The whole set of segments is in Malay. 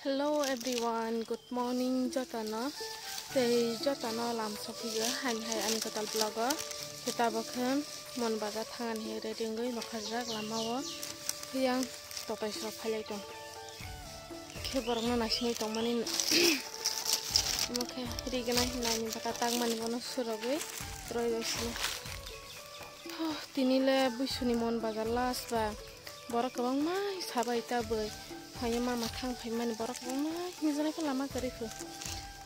Hello everyone, good morning Jotana. Today Jotana lam sopiga hai ani kotal blogger. Kita bakal mon baga tangan here dingoi makajak lamawa yang topai sro phalai tong. Ke borong na sini tong manin. Moke rigana hinai baka tang mani bono surogoi troi gosina. Tinile busuni mon baga las ba borok kabang mai sabai tabai. Hanya mama kang pai mani borak boma nizane pun lama keriku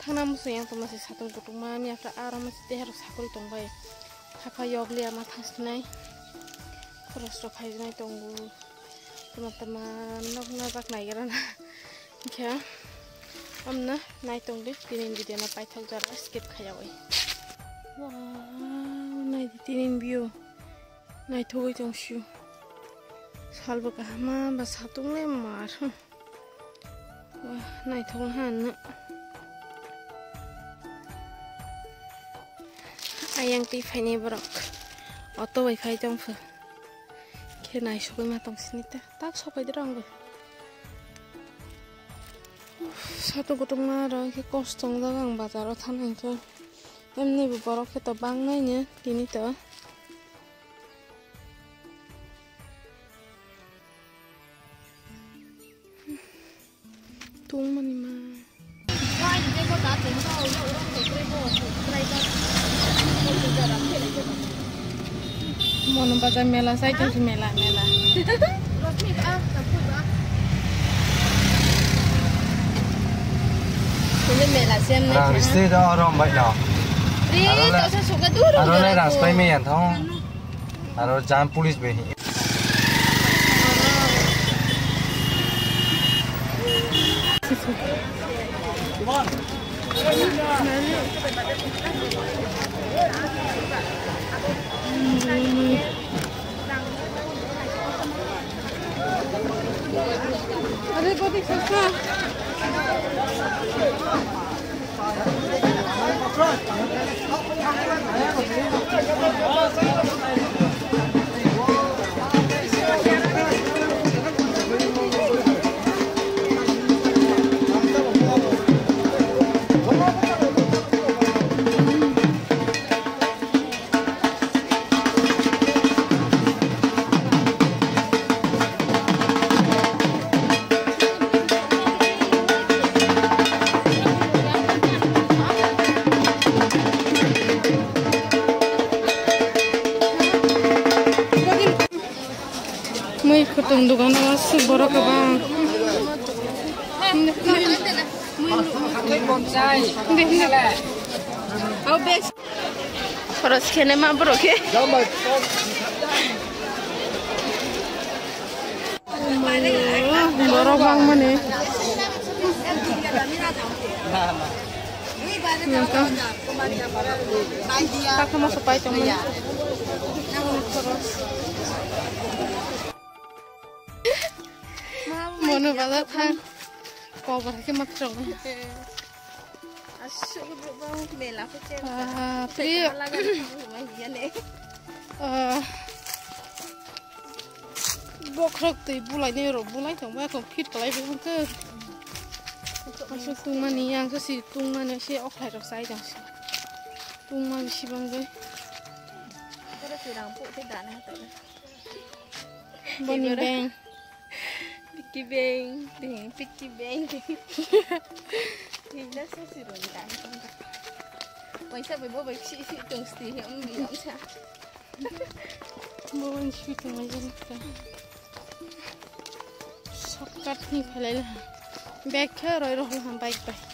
thana musu yang to masih satu kutung mami after aram masih teh harus sakuri tong bai hapa yobli ama thasnai terus ro pai nai tonggu teman-teman nok nak nai garan kya amna nai tong de tinin video na pai thak jar skip khaya oi wow nai tinin view nai thoi tong shu salbo ka ma ba satung le mar wah nai thong han ayang ti phai ne brok auto wifi jong phu ke nai shobai ma tong sinita tak shobai drang satu kutung mara ke kostong dagang bazar thanang to emni bu borok ke to bang nai ne tini to tung mani ma mon bazar mela sai jong mela ini mela sem ne rang dah orang baik dah aro lai rang spai me yan thong aro jam police be Come on. Ada kopi sasa. May kutung dugan na sa borok ka ba? Hindi. Oh, best. Terus kene ma borok eh? Borok bang mana? Tak mau supaya teman. Terus. Mono bazar thang cover ke mat chong asu bang mela ko che pri laga ma ne bokrok te bulai ne ro bulai thong ba ko khit kalai be ke asu tung mani yang ko si tung mani si oklai ro sai jang si tung mani si bang ge ko ti rang pu te dan ha te boni beng Picky bang. Tidak sih rendah. Paisa bebo baik sih tung sti yang bilang saya. Mohon syukur aja kita. Sokat ni kalau baik roy roh baik baik.